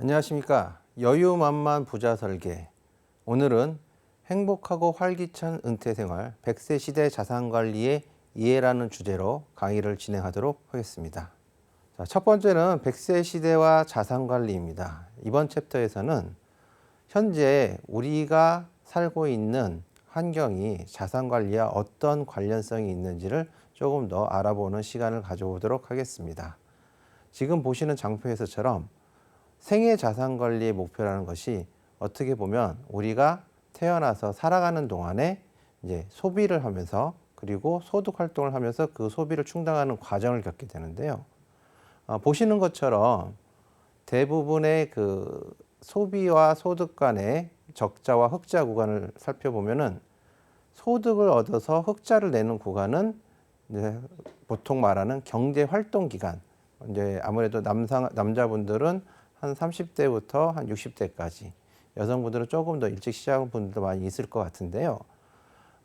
안녕하십니까. 여유만만 부자 설계. 오늘은 행복하고 활기찬 은퇴생활 100세 시대 자산관리의 이해라는 주제로 강의를 진행하도록 하겠습니다. 자, 첫 번째는 100세 시대와 자산관리입니다. 이번 챕터에서는 현재 우리가 살고 있는 환경이 자산관리와 어떤 관련성이 있는지를 조금 더 알아보는 시간을 가져보도록 하겠습니다. 지금 보시는 장표에서처럼 생애 자산 관리의 목표라는 것이 어떻게 보면 우리가 태어나서 살아가는 동안에 이제 소비를 하면서 그리고 소득 활동을 하면서 그 소비를 충당하는 과정을 겪게 되는데요. 보시는 것처럼 대부분의 그 소비와 소득 간의 적자와 흑자 구간을 살펴보면은 소득을 얻어서 흑자를 내는 구간은 이제 보통 말하는 경제 활동 기간. 이제 아무래도 남자분들은 한 30대부터 한 60대까지, 여성분들은 조금 더 일찍 시작한 분들도 많이 있을 것 같은데요.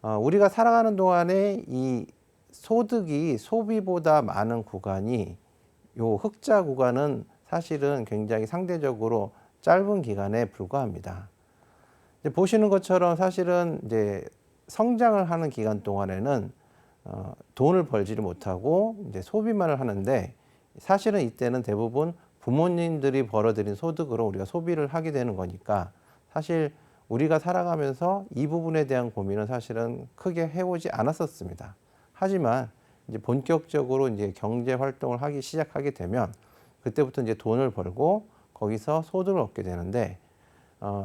우리가 살아가는 동안에 이 소득이 소비보다 많은 구간이 요 흑자 구간은 사실은 굉장히 상대적으로 짧은 기간에 불과합니다. 이제 보시는 것처럼 사실은 이제 성장을 하는 기간 동안에는 돈을 벌지를 못하고 이제 소비만을 하는데, 사실은 이때는 대부분 부모님들이 벌어들인 소득으로 우리가 소비를 하게 되는 거니까 사실 우리가 살아가면서 이 부분에 대한 고민은 사실은 크게 해오지 않았었습니다. 하지만 이제 본격적으로 이제 경제 활동을 하기 시작하게 되면 그때부터 이제 돈을 벌고 거기서 소득을 얻게 되는데,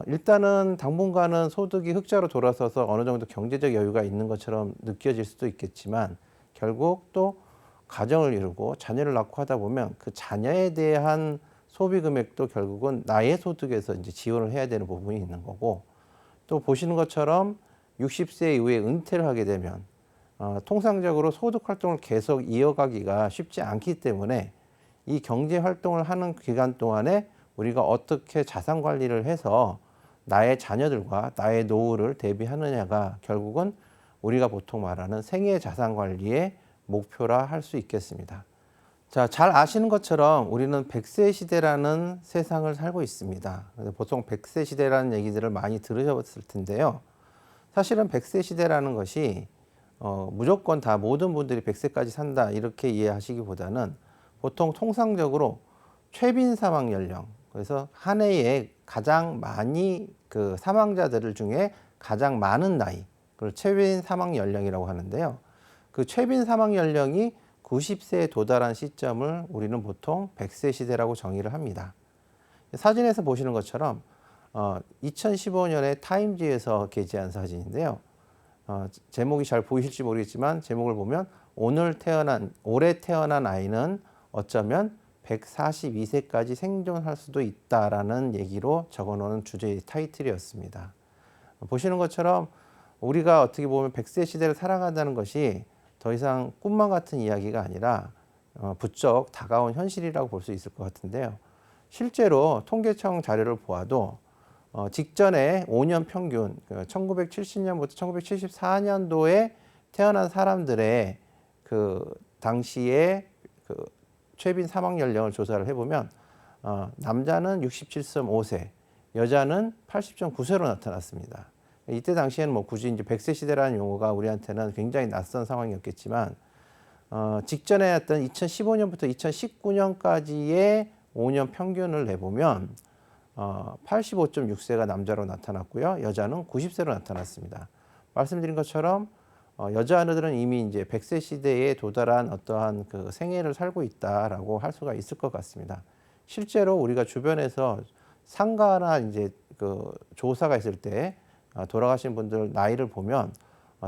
일단은 당분간은 소득이 흑자로 돌아서서 어느 정도 경제적 여유가 있는 것처럼 느껴질 수도 있겠지만, 결국 또 가정을 이루고 자녀를 낳고 하다 보면 그 자녀에 대한 소비 금액도 결국은 나의 소득에서 이제 지원을 해야 되는 부분이 있는 거고, 또 보시는 것처럼 60세 이후에 은퇴를 하게 되면 통상적으로 소득 활동을 계속 이어가기가 쉽지 않기 때문에 이 경제 활동을 하는 기간 동안에 우리가 어떻게 자산 관리를 해서 나의 자녀들과 나의 노후를 대비하느냐가 결국은 우리가 보통 말하는 생애 자산 관리의 목표라 할 수 있겠습니다. 자, 잘 아시는 것처럼 우리는 100세 시대라는 세상을 살고 있습니다. 보통 100세 시대라는 얘기들을 많이 들으셨을 텐데요. 사실은 100세 시대라는 것이 무조건 다 모든 분들이 100세까지 산다 이렇게 이해하시기보다는 보통 통상적으로 최빈 사망 연령, 그래서 한 해에 가장 많이 그 사망자들 중에 가장 많은 나이, 그걸 최빈 사망 연령이라고 하는데요. 그 최빈 사망 연령이 90세에 도달한 시점을 우리는 보통 100세 시대라고 정의를 합니다. 사진에서 보시는 것처럼 2015년에 타임지에서 게재한 사진인데요. 제목이 잘 보이실지 모르겠지만 제목을 보면 올해 태어난 아이는 어쩌면 142세까지 생존할 수도 있다라는 얘기로 적어놓은 주제의 타이틀이었습니다. 보시는 것처럼 우리가 어떻게 보면 100세 시대를 살아간다는 것이 더 이상 꿈만 같은 이야기가 아니라 부쩍 다가온 현실이라고 볼 수 있을 것 같은데요. 실제로 통계청 자료를 보아도 직전에 5년 평균 1970년부터 1974년도에 태어난 사람들의 그 당시에 그 최빈 사망 연령을 조사를 해보면 남자는 67.5세, 여자는 80.9세로 나타났습니다. 이때 당시에는 뭐 굳이 이제 100세 시대라는 용어가 우리한테는 굉장히 낯선 상황이었겠지만, 직전에 했던 2015년부터 2019년까지의 5년 평균을 내보면 85.6세가 남자로 나타났고요. 여자는 90세로 나타났습니다. 말씀드린 것처럼 여자들은 이미 이제 100세 시대에 도달한 어떠한 그 생애를 살고 있다라고 할 수가 있을 것 같습니다. 실제로 우리가 주변에서 상가나 이제 그 조사가 있을 때 돌아가신 분들 나이를 보면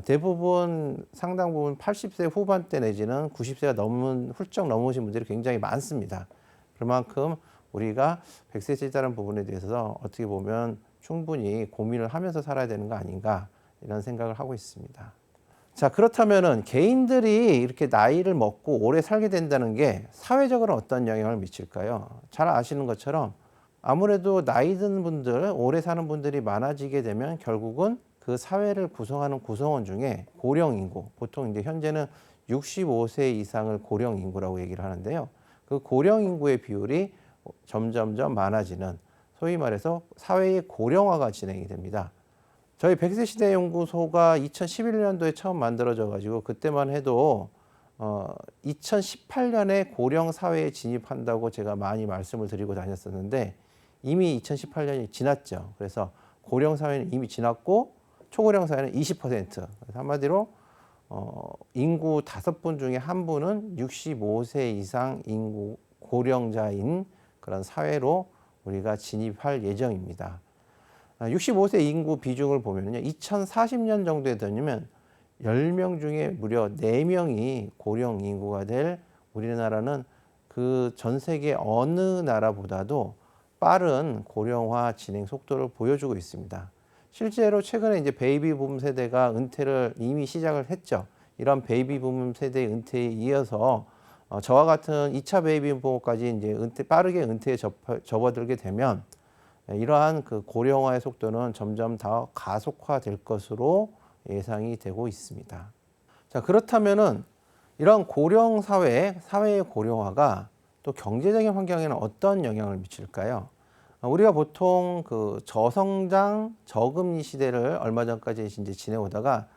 대부분 상당 부분 80세 후반대 내지는 90세가 훌쩍 넘으신 분들이 굉장히 많습니다. 그만큼 우리가 100세 시대라는 부분에 대해서 어떻게 보면 충분히 고민을 하면서 살아야 되는 거 아닌가 이런 생각을 하고 있습니다. 자, 그렇다면은 개인들이 이렇게 나이를 먹고 오래 살게 된다는 게 사회적으로 어떤 영향을 미칠까요? 잘 아시는 것처럼 아무래도 나이 든 분들, 오래 사는 분들이 많아지게 되면 결국은 그 사회를 구성하는 구성원 중에 고령 인구, 보통 이제 현재는 65세 이상을 고령 인구라고 얘기를 하는데요. 그 고령 인구의 비율이 점점점 많아지는, 소위 말해서 사회의 고령화가 진행이 됩니다. 저희 100세 시대 연구소가 2011년도에 처음 만들어져 가지고 그때만 해도 2018년에 고령 사회에 진입한다고 제가 많이 말씀을 드리고 다녔었는데 이미 2018년이 지났죠. 그래서 고령 사회는 이미 지났고 초고령 사회는 20%. 그래서 한마디로 인구 5분 중에 1분은 65세 이상 인구 고령자인 그런 사회로 우리가 진입할 예정입니다. 65세 인구 비중을 보면요. 2040년 정도에 되면 10명 중에 무려 4명이 고령 인구가 될 우리나라는 그 전 세계 어느 나라보다도 빠른 고령화 진행 속도를 보여주고 있습니다. 실제로 최근에 이제 베이비붐 세대가 은퇴를 이미 시작을 했죠. 이런 베이비붐 세대의 은퇴에 이어서 저와 같은 2차 베이비붐까지 이제 빠르게 은퇴에 접어들게 되면 이러한 그 고령화의 속도는 점점 더 가속화될 것으로 예상이 되고 있습니다. 자, 그렇다면은 이런 고령 사회의 고령화가 또 경제적인 환경에는 어떤 영향을 미칠까요? 우리가 보통 그 저성장, 저금리 시대를 얼마 전까지 이제 지내오다가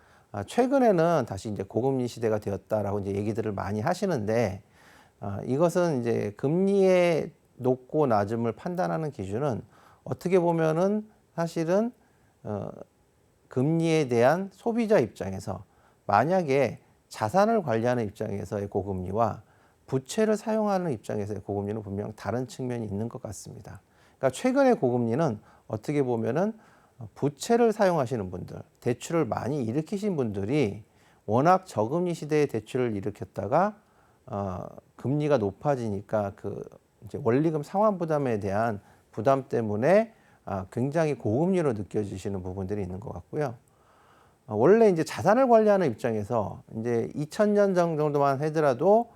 최근에는 다시 이제 고금리 시대가 되었다라고 이제 얘기들을 많이 하시는데 이것은 이제 금리의 높고 낮음을 판단하는 기준은 어떻게 보면은 사실은 금리에 대한 소비자 입장에서 만약에 자산을 관리하는 입장에서의 고금리와 부채를 사용하는 입장에서의 고금리는 분명 다른 측면이 있는 것 같습니다. 그러니까 최근의 고금리는 어떻게 보면은 부채를 사용하시는 분들, 대출을 많이 일으키신 분들이 워낙 저금리 시대에 대출을 일으켰다가 금리가 높아지니까 그 이제 원리금 상환 부담에 대한 부담 때문에 굉장히 고금리로 느껴지시는 부분들이 있는 것 같고요. 원래 이제 자산을 관리하는 입장에서 이제 2000년 정도만 하더라도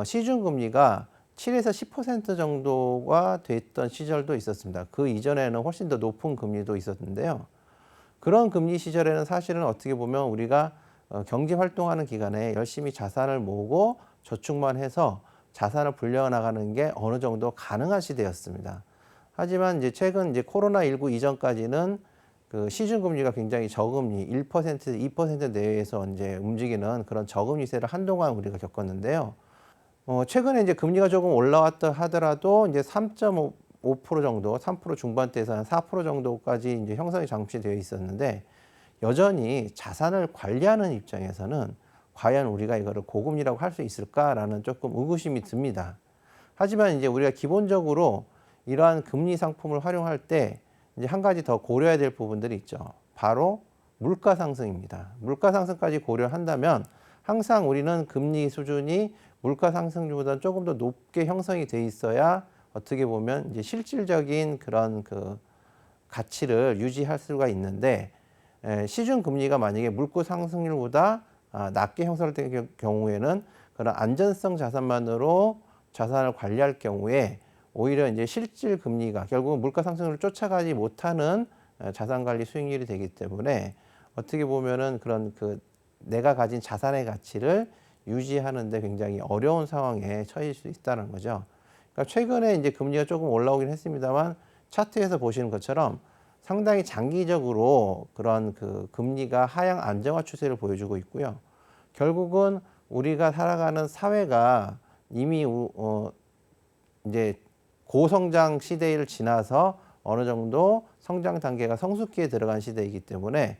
시중 금리가 7에서 10% 정도가 됐던 시절도 있었습니다. 그 이전에는 훨씬 더 높은 금리도 있었는데요. 그런 금리 시절에는 사실은 어떻게 보면 우리가 경제 활동하는 기간에 열심히 자산을 모으고 저축만 해서 자산을 불려나가는 게 어느 정도 가능한 시대였습니다. 하지만 이제 최근 이제 코로나19 이전까지는 그 시중금리가 굉장히 저금리 1%, 2% 내외에서 이제 움직이는 그런 저금리 세를 한동안 우리가 겪었는데요. 최근에 이제 금리가 조금 올라왔다 하더라도 이제 3.5% 정도, 3% 중반대에서 한 4% 정도까지 이제 형성이 잠시 되어 있었는데 여전히 자산을 관리하는 입장에서는 과연 우리가 이거를 고금리라고 할 수 있을까라는 조금 의구심이 듭니다. 하지만 이제 우리가 기본적으로 이러한 금리 상품을 활용할 때 이제 한 가지 더 고려해야 될 부분들이 있죠. 바로 물가 상승입니다. 물가 상승까지 고려한다면 항상 우리는 금리 수준이 물가 상승률보다 조금 더 높게 형성이 돼 있어야 어떻게 보면 이제 실질적인 그런 그 가치를 유지할 수가 있는데 시중 금리가 만약에 물가 상승률보다 낮게 형성될 경우에는 그런 안전성 자산만으로 자산을 관리할 경우에 오히려 이제 실질 금리가 결국은 물가 상승률을 쫓아가지 못하는 자산 관리 수익률이 되기 때문에 어떻게 보면은 그런 그 내가 가진 자산의 가치를 유지하는데 굉장히 어려운 상황에 처해질 수 있다는 거죠. 그러니까 최근에 이제 금리가 조금 올라오긴 했습니다만 차트에서 보시는 것처럼 상당히 장기적으로 그런 그 금리가 하향 안정화 추세를 보여주고 있고요. 결국은 우리가 살아가는 사회가 이미 이제 고성장 시대를 지나서 어느 정도 성장 단계가 성숙기에 들어간 시대이기 때문에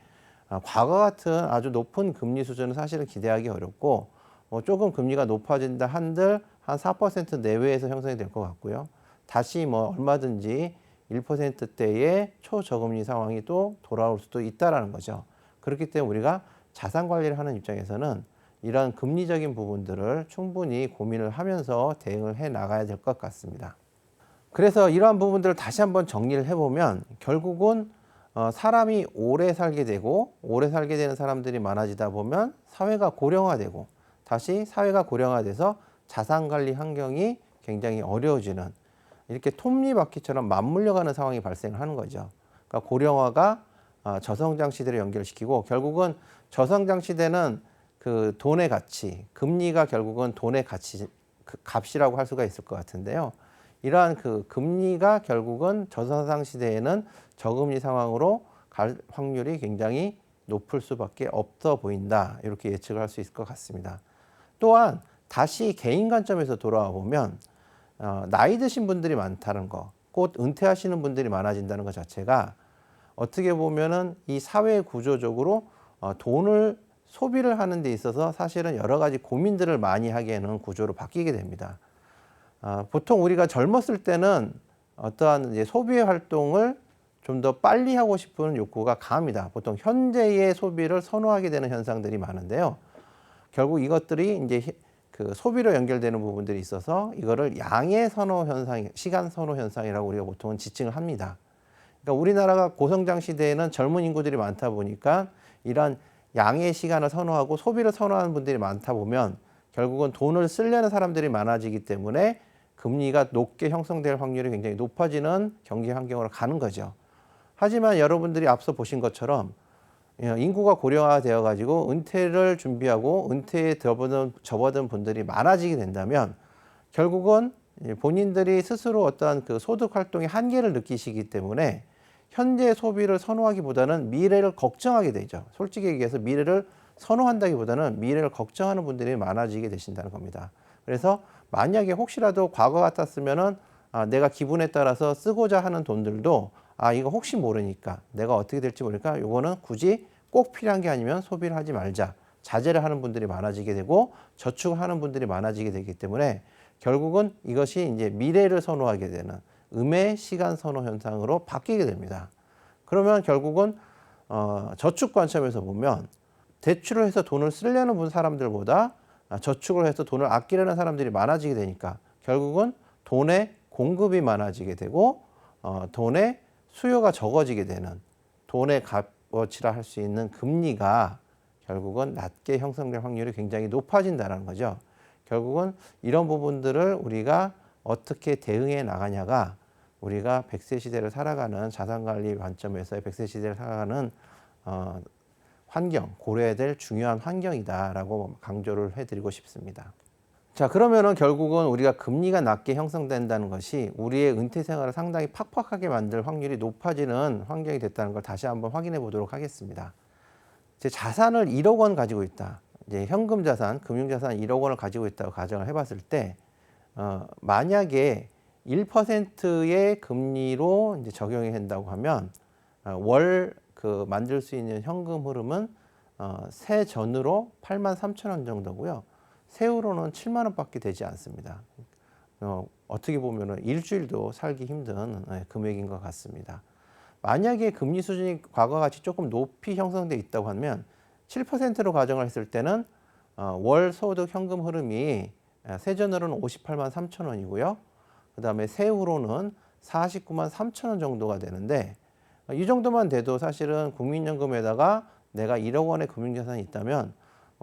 과거 같은 아주 높은 금리 수준은 사실은 기대하기 어렵고 조금 금리가 높아진다 한들 한 4% 내외에서 형성이 될 것 같고요. 다시 뭐 얼마든지 1%대의 초저금리 상황이 또 돌아올 수도 있다라는 거죠. 그렇기 때문에 우리가 자산 관리를 하는 입장에서는 이런 금리적인 부분들을 충분히 고민을 하면서 대응을 해 나가야 될 것 같습니다. 그래서 이러한 부분들을 다시 한번 정리를 해보면 결국은 사람이 오래 살게 되고 오래 살게 되는 사람들이 많아지다 보면 사회가 고령화되고 다시 사회가 고령화돼서 자산관리 환경이 굉장히 어려워지는 이렇게 톱니바퀴처럼 맞물려가는 상황이 발생을 하는 거죠. 그러니까 고령화가 저성장 시대를 연결시키고 결국은 저성장 시대는 그 돈의 가치, 금리가 결국은 돈의 가치, 그 값이라고 할 수가 있을 것 같은데요. 이러한 그 금리가 결국은 저성장 시대에는 저금리 상황으로 갈 확률이 굉장히 높을 수밖에 없어 보인다. 이렇게 예측을 할 수 있을 것 같습니다. 또한 다시 개인 관점에서 돌아와 보면 나이 드신 분들이 많다는 거, 곧 은퇴하시는 분들이 많아진다는 것 자체가 어떻게 보면은 이 사회 구조적으로 돈을 소비를 하는 데 있어서 사실은 여러 가지 고민들을 많이 하게 하는 구조로 바뀌게 됩니다. 보통 우리가 젊었을 때는 어떠한 이제 소비 활동을 좀 더 빨리 하고 싶은 욕구가 강합니다. 보통 현재의 소비를 선호하게 되는 현상들이 많은데요. 결국 이것들이 이제 그 소비로 연결되는 부분들이 있어서 이거를 양의 선호 현상, 시간 선호 현상이라고 우리가 보통은 지칭을 합니다. 그러니까 우리나라가 고성장 시대에는 젊은 인구들이 많다 보니까 이런 양의 시간을 선호하고 소비를 선호하는 분들이 많다 보면 결국은 돈을 쓰려는 사람들이 많아지기 때문에 금리가 높게 형성될 확률이 굉장히 높아지는 경제 환경으로 가는 거죠. 하지만 여러분들이 앞서 보신 것처럼 인구가 고령화되어 가지고 은퇴를 준비하고 은퇴에 접어든 분들이 많아지게 된다면 결국은 본인들이 스스로 어떠한 그 소득 활동의 한계를 느끼시기 때문에 현재 소비를 선호하기보다는 미래를 걱정하게 되죠. 솔직히 얘기해서 미래를 선호한다기보다는 미래를 걱정하는 분들이 많아지게 되신다는 겁니다. 그래서 만약에 혹시라도 과거 같았으면은 내가 기분에 따라서 쓰고자 하는 돈들도 이거 혹시 모르니까 내가 어떻게 될지 모르니까 요거는 굳이 꼭 필요한 게 아니면 소비를 하지 말자. 자제를 하는 분들이 많아지게 되고 저축을 하는 분들이 많아지게 되기 때문에 결국은 이것이 이제 미래를 선호하게 되는 음의 시간 선호 현상으로 바뀌게 됩니다. 그러면 결국은 저축 관점에서 보면 대출을 해서 돈을 쓰려는 사람들보다 저축을 해서 돈을 아끼려는 사람들이 많아지게 되니까 결국은 돈의 공급이 많아지게 되고 돈의 수요가 적어지게 되는 돈의 값어치라 할 수 있는 금리가 결국은 낮게 형성될 확률이 굉장히 높아진다는 거죠. 결국은 이런 부분들을 우리가 어떻게 대응해 나가냐가 우리가 100세 시대를 살아가는 자산관리 관점에서의 100세 시대를 살아가는 환경, 고려해야 될 중요한 환경이다라고 강조를 해드리고 싶습니다. 자, 그러면은 결국은 우리가 금리가 낮게 형성된다는 것이 우리의 은퇴 생활을 상당히 팍팍하게 만들 확률이 높아지는 환경이 됐다는 걸 다시 한번 확인해 보도록 하겠습니다. 제 자산을 1억 원 가지고 있다. 이제 현금 자산, 금융 자산 1억 원을 가지고 있다고 가정을 해봤을 때, 만약에 1%의 금리로 이제 적용이 된다고 하면 월 그 만들 수 있는 현금 흐름은 세전으로 83,000원 정도고요. 세후로는 7만 원밖에 되지 않습니다. 어떻게 보면 일주일도 살기 힘든 금액인 것 같습니다. 만약에 금리 수준이 과거와 같이 조금 높이 형성돼 있다고 하면 7%로 가정을 했을 때는 월 소득 현금 흐름이 세전으로는 58만 3천 원이고요. 그 다음에 세후로는 49만 3천 원 정도가 되는데 이 정도만 돼도 사실은 국민연금에다가 내가 1억 원의 금융자산이 있다면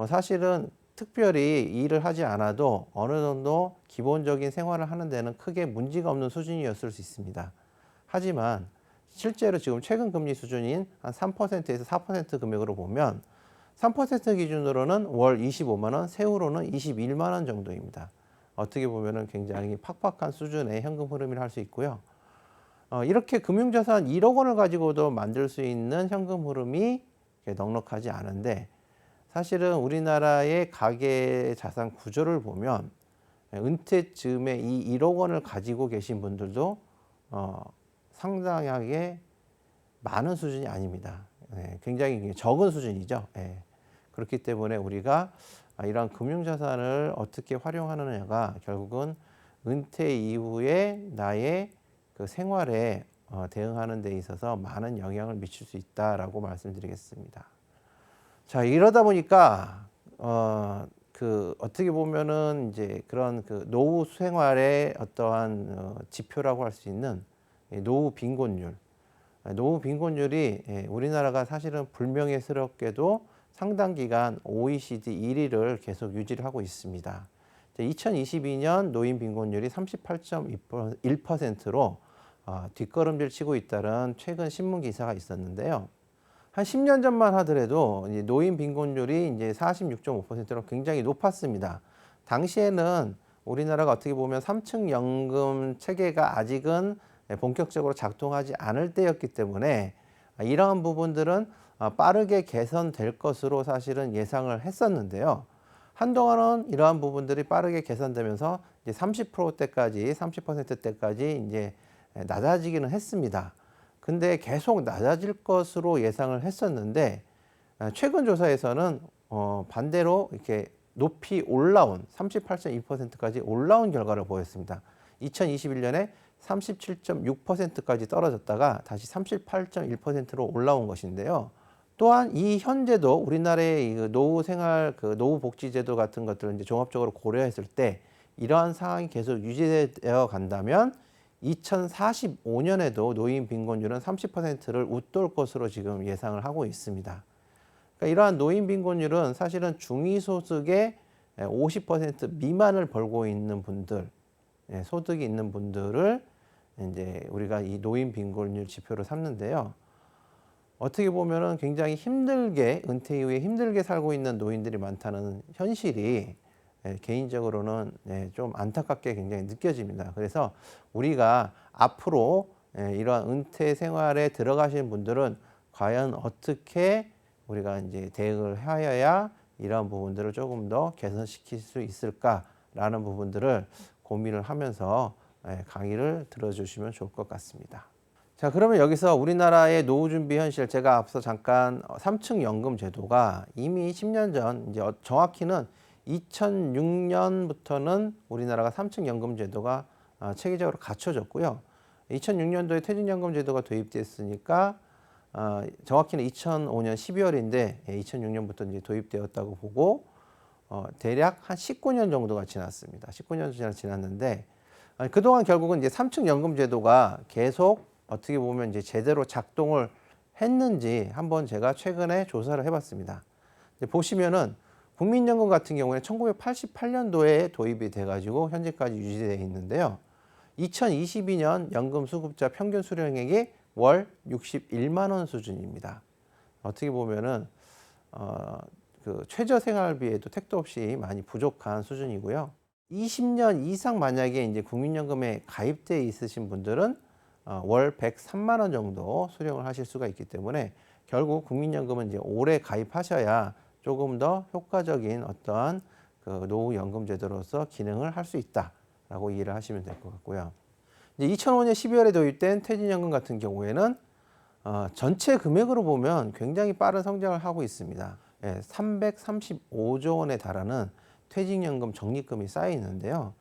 사실은 특별히 일을 하지 않아도 어느 정도 기본적인 생활을 하는 데는 크게 문제가 없는 수준이었을 수 있습니다. 하지만 실제로 지금 최근 금리 수준인 한 3%에서 4% 금액으로 보면 3% 기준으로는 월 25만 원, 세후로는 21만 원 정도입니다. 어떻게 보면 굉장히 팍팍한 수준의 현금 흐름을 할 수 있고요. 이렇게 금융자산 1억 원을 가지고도 만들 수 있는 현금 흐름이 넉넉하지 않은데 사실은 우리나라의 가계 자산 구조를 보면 은퇴쯤에 이 1억 원을 가지고 계신 분들도 상당하게 많은 수준이 아닙니다. 굉장히 적은 수준이죠. 그렇기 때문에 우리가 이러한 금융자산을 어떻게 활용하느냐가 결국은 은퇴 이후에 나의 그 생활에 대응하는 데 있어서 많은 영향을 미칠 수 있다라고 말씀드리겠습니다. 자, 이러다 보니까 어떻게 보면은 이제 그런 그 노후 생활의 어떠한 지표라고 할 수 있는 노후 빈곤율. 노후 빈곤율이 우리나라가 사실은 불명예스럽게도 상당 기간 OECD 1위를 계속 유지를 하고 있습니다. 2022년 노인 빈곤율이 38.1%로 뒷걸음질 치고 있다는 최근 신문 기사가 있었는데요. 한 10년 전만 하더라도 노인 빈곤율이 이제 46.5%로 굉장히 높았습니다. 당시에는 우리나라가 어떻게 보면 3층 연금 체계가 아직은 본격적으로 작동하지 않을 때였기 때문에 이러한 부분들은 빠르게 개선될 것으로 사실은 예상을 했었는데요. 한동안은 이러한 부분들이 빠르게 개선되면서 이제 30%대까지, 30%대까지 이제 낮아지기는 했습니다. 근데 계속 낮아질 것으로 예상을 했었는데 최근 조사에서는 반대로 이렇게 높이 올라온 38.2%까지 올라온 결과를 보였습니다. 2021년에 37.6%까지 떨어졌다가 다시 38.1%로 올라온 것인데요. 또한 이 현재도 우리나라의 노후 생활, 노후 복지 제도 같은 것들을 이제 종합적으로 고려했을 때 이러한 상황이 계속 유지되어 간다면 2045년에도 노인 빈곤율은 30%를 웃돌 것으로 지금 예상을 하고 있습니다. 그러니까 이러한 노인 빈곤율은 사실은 중위소득의 50% 미만을 벌고 있는 분들, 소득이 있는 분들을 이제 우리가 이 노인 빈곤율 지표로 삼는데요. 어떻게 보면은 굉장히 힘들게 은퇴 이후에 힘들게 살고 있는 노인들이 많다는 현실이 개인적으로는 좀 안타깝게 굉장히 느껴집니다. 그래서 우리가 앞으로 이러한 은퇴 생활에 들어가신 분들은 과연 어떻게 우리가 이제 대응을 하여야 이러한 부분들을 조금 더 개선시킬 수 있을까라는 부분들을 고민을 하면서 강의를 들어주시면 좋을 것 같습니다. 자, 그러면 여기서 우리나라의 노후 준비 현실, 제가 앞서 잠깐 3층 연금 제도가 이미 10년 전, 이제 정확히는 2006년부터는 우리나라가 3층 연금 제도가 체계적으로 갖춰졌고요. 2006년도에 퇴직연금 제도가 도입됐으니까 정확히는 2005년 12월인데 2006년부터 이제 도입되었다고 보고 대략 한 19년 정도가 지났습니다. 19년 지났는데 그동안 결국은 이제 3층 연금 제도가 계속 어떻게 보면 이제 제대로 작동을 했는지 한번 제가 최근에 조사를 해봤습니다. 보시면은 국민연금 같은 경우에 1988년도에 도입이 돼가지고 현재까지 유지되어 있는데요. 2022년 연금 수급자 평균 수령액이 월 61만 원 수준입니다. 어떻게 보면은 그 최저 생활비에도 택도 없이 많이 부족한 수준이고요. 20년 이상 만약에 이제 국민연금에 가입돼 있으신 분들은 월 103만 원 정도 수령을 하실 수가 있기 때문에 결국 국민연금은 이제 오래 가입하셔야 조금 더 효과적인 어떠한 그 노후연금 제도로서 기능을 할 수 있다라고 이해를 하시면 될 것 같고요. 이제 2005년 12월에 도입된 퇴직연금 같은 경우에는 전체 금액으로 보면 굉장히 빠른 성장을 하고 있습니다. 335조 원에 달하는 퇴직연금 적립금이 쌓여 있는데요.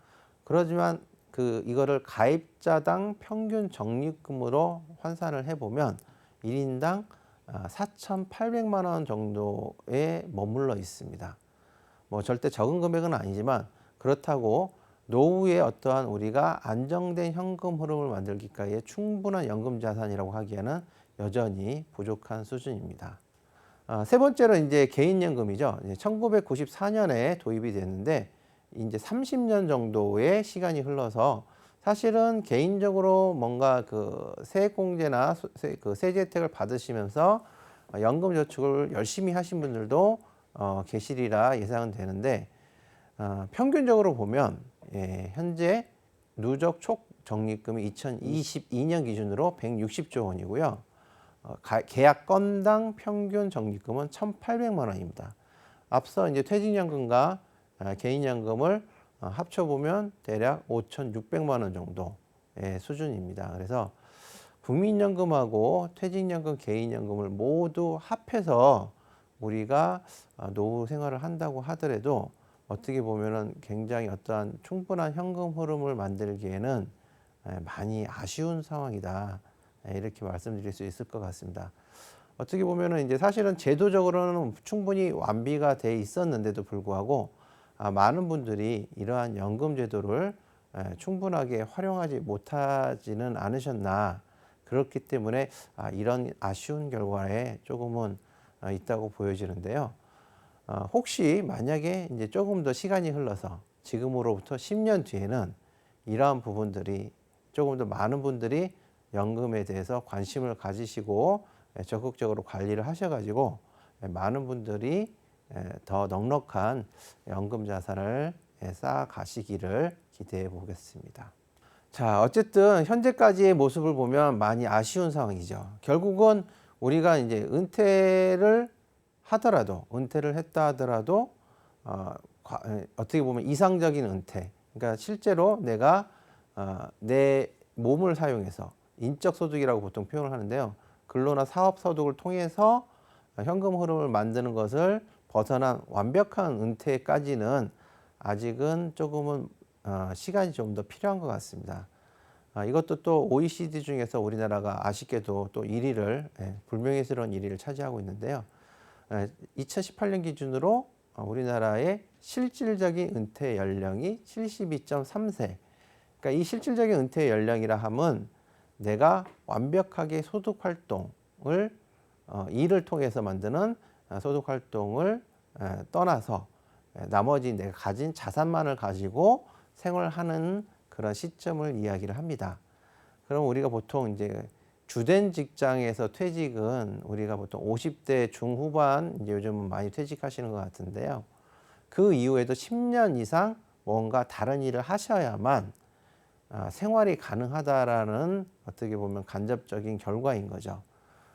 그렇지만 이거를 가입자당 평균 적립금으로 환산을 해보면 1인당 4,800만 원 정도에 머물러 있습니다. 뭐 절대 적은 금액은 아니지만 그렇다고 노후에 어떠한 우리가 안정된 현금 흐름을 만들기까지의 충분한 연금 자산이라고 하기에는 여전히 부족한 수준입니다. 세 번째로 이제 개인연금이죠. 1994년에 도입이 됐는데 이제 30년 정도의 시간이 흘러서 사실은 개인적으로 뭔가 그 세액공제나 세제 혜택을 받으시면서 연금 저축을 열심히 하신 분들도 계시리라 예상은 되는데 평균적으로 보면 현재 누적 촉 적립금이 2022년 기준으로 160조 원이고요. 계약 건당 평균 적립금은 1,800만 원입니다. 앞서 이제 퇴직연금과 개인연금을 합쳐보면 대략 5,600만 원 정도의 수준입니다. 그래서 국민연금하고 퇴직연금, 개인연금을 모두 합해서 우리가 노후 생활을 한다고 하더라도 어떻게 보면은 굉장히 어떠한 충분한 현금 흐름을 만들기에는 많이 아쉬운 상황이다. 이렇게 말씀드릴 수 있을 것 같습니다. 어떻게 보면은 이제 사실은 제도적으로는 충분히 완비가 돼 있었는데도 불구하고 많은 분들이 이러한 연금 제도를 충분하게 활용하지 못하지는 않으셨나. 그렇기 때문에 이런 아쉬운 결과에 조금은 있다고 보여지는데요. 혹시 만약에 이제 조금 더 시간이 흘러서 지금으로부터 10년 뒤에는 이러한 부분들이 조금 더 많은 분들이 연금에 대해서 관심을 가지시고 적극적으로 관리를 하셔가지고 많은 분들이 더 넉넉한 연금 자산을 쌓아가시기를 기대해 보겠습니다. 자, 어쨌든 현재까지의 모습을 보면 많이 아쉬운 상황이죠. 결국은 우리가 이제 은퇴를 했다 하더라도 어떻게 보면 이상적인 은퇴. 그러니까 실제로 내가 내 몸을 사용해서 인적 소득이라고 보통 표현을 하는데요. 근로나 사업 소득을 통해서 현금 흐름을 만드는 것을 벗어난 완벽한 은퇴까지는 아직은 조금은 시간이 좀 더 필요한 것 같습니다. 이것도 또 OECD 중에서 우리나라가 아쉽게도 또 1위를 불명예스러운 1위를 차지하고 있는데요. 2018년 기준으로 우리나라의 실질적인 은퇴 연령이 72.3세. 그러니까 이 실질적인 은퇴 연령이라 함은 내가 완벽하게 소득 활동을 일을 통해서 만드는 소득 활동을 떠나서 나머지 내가 가진 자산만을 가지고 생활하는 그런 시점을 이야기를 합니다. 그럼 우리가 보통 이제 주된 직장에서 퇴직은 우리가 보통 50대 중후반 이제 요즘은 많이 퇴직하시는 것 같은데요. 그 이후에도 10년 이상 뭔가 다른 일을 하셔야만 생활이 가능하다라는 어떻게 보면 간접적인 결과인 거죠.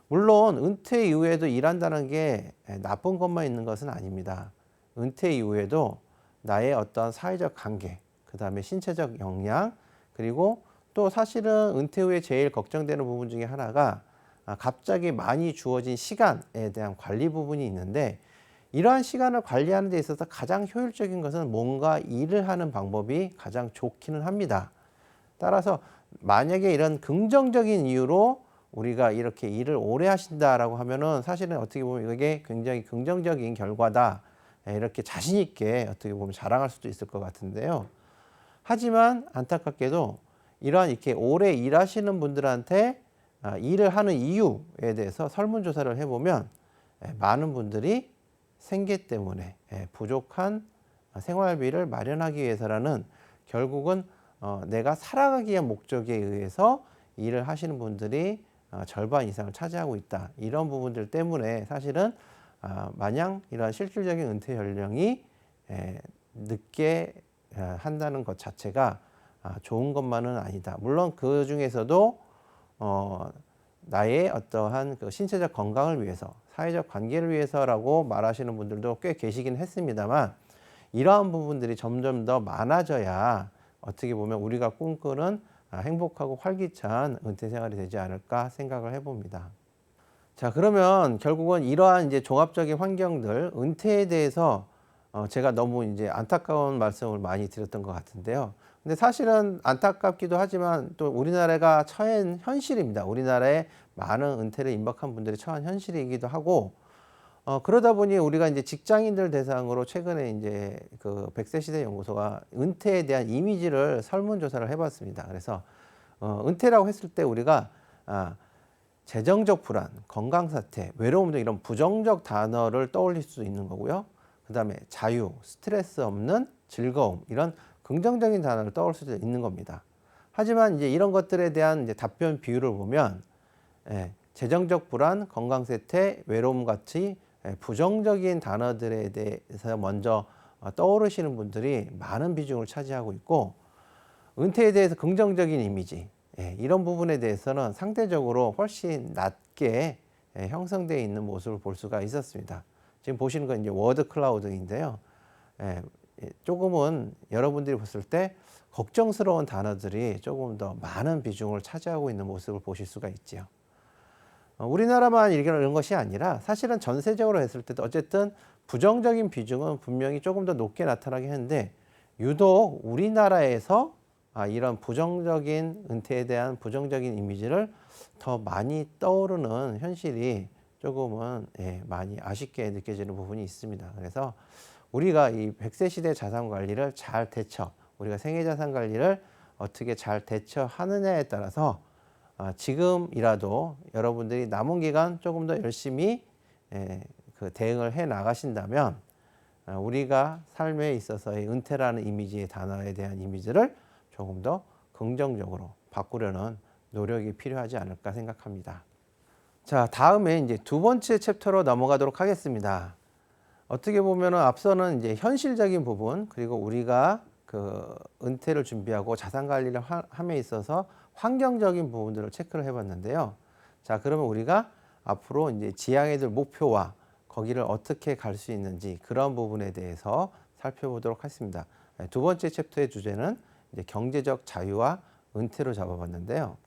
물론 은퇴 이후에도 일한다는 게 나쁜 것만 있는 것은 아닙니다. 은퇴 이후에도 나의 어떤 사회적 관계, 그 다음에 신체적 역량, 그리고 또 사실은 은퇴 후에 제일 걱정되는 부분 중에 하나가 갑자기 많이 주어진 시간에 대한 관리 부분이 있는데, 이러한 시간을 관리하는 데 있어서 가장 효율적인 것은 뭔가 일을 하는 방법이 가장 좋기는 합니다. 따라서 만약에 이런 긍정적인 이유로 우리가 이렇게 일을 오래 하신다라고 하면은 사실은 어떻게 보면 이게 굉장히 긍정적인 결과다, 이렇게 자신 있게 어떻게 보면 자랑할 수도 있을 것 같은데요. 하지만 안타깝게도 이러한 이렇게 오래 일하시는 분들한테 일을 하는 이유에 대해서 설문조사를 해보면 많은 분들이 생계 때문에 부족한 생활비를 마련하기 위해서라는, 결국은 내가 살아가기 위한 목적에 의해서 일을 하시는 분들이 절반 이상을 차지하고 있다. 이런 부분들 때문에 사실은 마냥 이러한 실질적인 은퇴 연령이 늦게 한다는 것 자체가 좋은 것만은 아니다. 물론 그 중에서도 나의 어떠한 그 신체적 건강을 위해서, 사회적 관계를 위해서라고 말하시는 분들도 꽤 계시긴 했습니다만, 이러한 부분들이 점점 더 많아져야 어떻게 보면 우리가 꿈꾸는 행복하고 활기찬 은퇴 생활이 되지 않을까 생각을 해봅니다. 자, 그러면 결국은 이러한 이제 종합적인 환경들, 은퇴에 대해서 제가 너무 이제 안타까운 말씀을 많이 드렸던 것 같은데요. 근데 사실은 안타깝기도 하지만 또 우리나라가 처한 현실입니다. 우리나라의 많은 은퇴를 임박한 분들이 처한 현실이기도 하고, 그러다 보니 우리가 이제 직장인들 대상으로 최근에 이제 그 100세 시대 연구소가 은퇴에 대한 이미지를 설문조사를 해봤습니다. 그래서 은퇴라고 했을 때 우리가 재정적 불안, 건강 사태, 외로움 등 이런 부정적 단어를 떠올릴 수 있는 거고요. 그 다음에 자유, 스트레스 없는 즐거움, 이런 긍정적인 단어를 떠올릴 수도 있는 겁니다. 하지만 이제 이런 것들에 대한 이제 답변 비율을 보면 재정적 불안, 건강 사태, 외로움 같이 부정적인 단어들에 대해서 먼저 떠오르시는 분들이 많은 비중을 차지하고 있고, 은퇴에 대해서 긍정적인 이미지, 이런 부분에 대해서는 상대적으로 훨씬 낮게 형성되어 있는 모습을 볼 수가 있었습니다. 지금 보시는 건 이제 워드 클라우드인데요. 조금은 여러분들이 봤을 때 걱정스러운 단어들이 조금 더 많은 비중을 차지하고 있는 모습을 보실 수가 있지요. 우리나라만 이런 것이 아니라 사실은 전세적으로 했을 때도 어쨌든 부정적인 비중은 분명히 조금 더 높게 나타나긴 했는데, 유독 우리나라에서 이런 부정적인 은퇴에 대한 부정적인 이미지를 더 많이 떠오르는 현실이 조금은 많이 아쉽게 느껴지는 부분이 있습니다. 그래서 우리가 이 100세 시대 자산 관리를 잘 우리가 생애 자산 관리를 어떻게 잘 대처하느냐에 따라서 지금이라도 여러분들이 남은 기간 조금 더 열심히 그 대응을 해 나가신다면 우리가 삶에 있어서의 은퇴라는 이미지의 단어에 대한 이미지를 조금 더 긍정적으로 바꾸려는 노력이 필요하지 않을까 생각합니다. 자, 다음에 이제 두 번째 챕터로 넘어가도록 하겠습니다. 어떻게 보면은 앞서는 이제 현실적인 부분, 그리고 우리가 그 은퇴를 준비하고 자산 관리를 함에 있어서 환경적인 부분들을 체크를 해봤는데요. 자, 그러면 우리가 앞으로 이제 지향해야 될 목표와 거기를 어떻게 갈 수 있는지 그런 부분에 대해서 살펴보도록 하겠습니다. 두 번째 챕터의 주제는 이제 경제적 자유와 은퇴로 잡아봤는데요.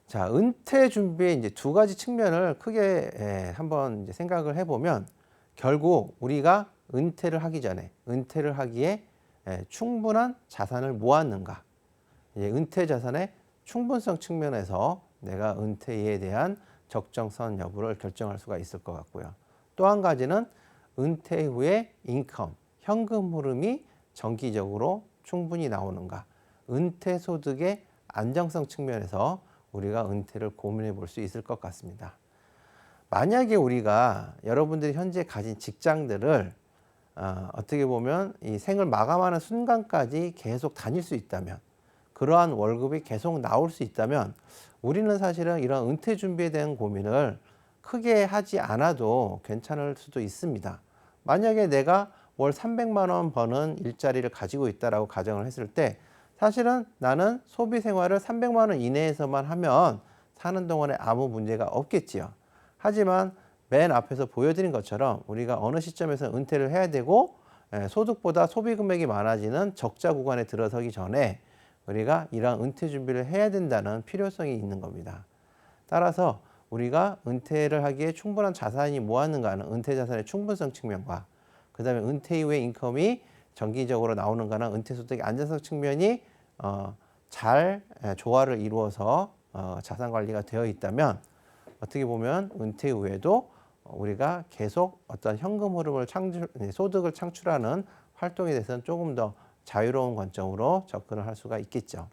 자, 은퇴 준비의 이제 두 가지 측면을 크게 한번 이제 생각을 해보면, 결국 우리가 은퇴를 하기 전에, 은퇴를 하기에 충분한 자산을 모았는가, 은퇴 자산의 충분성 측면에서 내가 은퇴에 대한 적정성 여부를 결정할 수가 있을 것 같고요. 또 한 가지는 은퇴 후에 인컴, 현금 흐름이 정기적으로 충분히 나오는가, 은퇴 소득의 안정성 측면에서 우리가 은퇴를 고민해 볼 수 있을 것 같습니다. 만약에 우리가 여러분들이 현재 가진 직장들을 어떻게 보면 이 생을 마감하는 순간까지 계속 다닐 수 있다면, 그러한 월급이 계속 나올 수 있다면, 우리는 사실은 이런 은퇴 준비에 대한 고민을 크게 하지 않아도 괜찮을 수도 있습니다. 만약에 내가 월 300만 원 버는 일자리를 가지고 있다라고 가정을 했을 때, 사실은 나는 소비 생활을 300만 원 이내에서만 하면 사는 동안에 아무 문제가 없겠지요. 하지만 맨 앞에서 보여드린 것처럼 우리가 어느 시점에서 은퇴를 해야 되고 소득보다 소비 금액이 많아지는 적자 구간에 들어서기 전에 우리가 이러한 은퇴 준비를 해야 된다는 필요성이 있는 겁니다. 따라서 우리가 은퇴를 하기에 충분한 자산이 모았는가 하는 은퇴 자산의 충분성 측면과, 그 다음에 은퇴 이후에 인컴이 정기적으로 나오는가는 은퇴 소득의 안정성 측면이 잘 조화를 이루어서 자산 관리가 되어 있다면, 어떻게 보면 은퇴 후에도 우리가 계속 어떤 현금 흐름을 소득을 창출하는 활동에 대해서는 조금 더 자유로운 관점으로 접근을 할 수가 있겠죠.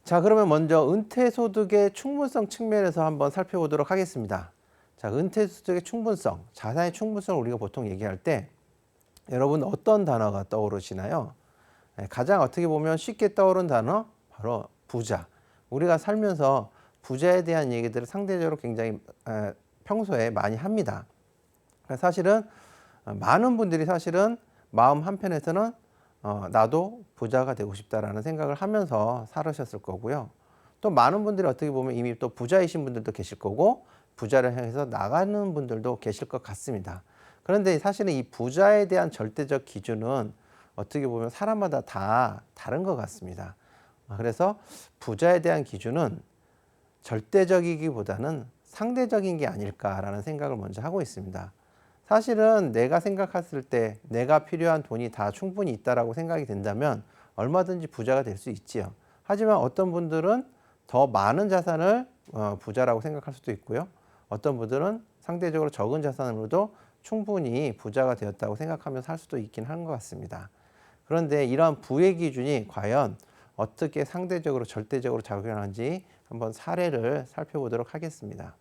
자, 그러면 먼저 은퇴 소득의 충분성 측면에서 한번 살펴보도록 하겠습니다. 자, 은퇴 소득의 충분성, 자산의 충분성을 우리가 보통 얘기할 때 여러분 어떤 단어가 떠오르시나요? 가장 어떻게 보면 쉽게 떠오른 단어, 바로 부자. 우리가 살면서 부자에 대한 얘기들을 상대적으로 굉장히 평소에 많이 합니다. 사실은 많은 분들이 사실은 마음 한편에서는 나도 부자가 되고 싶다라는 생각을 하면서 살으셨을 거고요. 또 많은 분들이 어떻게 보면 이미 또 부자이신 분들도 계실 거고, 부자를 향해서 나가는 분들도 계실 것 같습니다. 그런데 사실은 이 부자에 대한 절대적 기준은 어떻게 보면 사람마다 다 다른 것 같습니다. 그래서 부자에 대한 기준은 절대적이기보다는 상대적인 게 아닐까라는 생각을 먼저 하고 있습니다. 사실은 내가 생각했을 때 내가 필요한 돈이 다 충분히 있다라고 생각이 된다면 얼마든지 부자가 될 수 있지요. 하지만 어떤 분들은 더 많은 자산을 부자라고 생각할 수도 있고요. 어떤 분들은 상대적으로 적은 자산으로도 충분히 부자가 되었다고 생각하며 살 수도 있긴 한 것 같습니다. 그런데 이러한 부의 기준이 과연 어떻게 상대적으로 절대적으로 작용하는지 한번 사례를 살펴보도록 하겠습니다.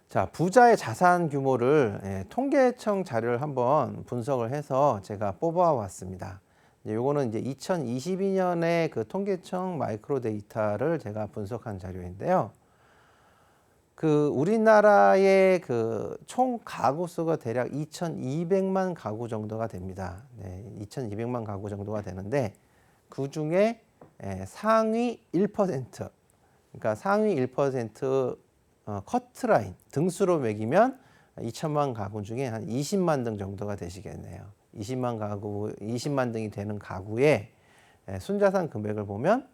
자, 부자의 자산 규모를 통계청 자료를 한번 분석을 해서 제가 뽑아 왔습니다. 요거는 이제 2022년에 그 통계청 마이크로 데이터를 제가 분석한 자료인데요. 그 우리나라의 그 총 가구 수가 대략 2,200만 가구 정도가 됩니다. 2,200만 가구 정도가 되는데, 그 중에 상위 1%, 그러니까 상위 1% 커트라인, 등수로 매기면 2천만 가구 중에 한 20만 등 정도가 되시겠네요. 20만 등이 되는 가구의 순자산 금액을 보면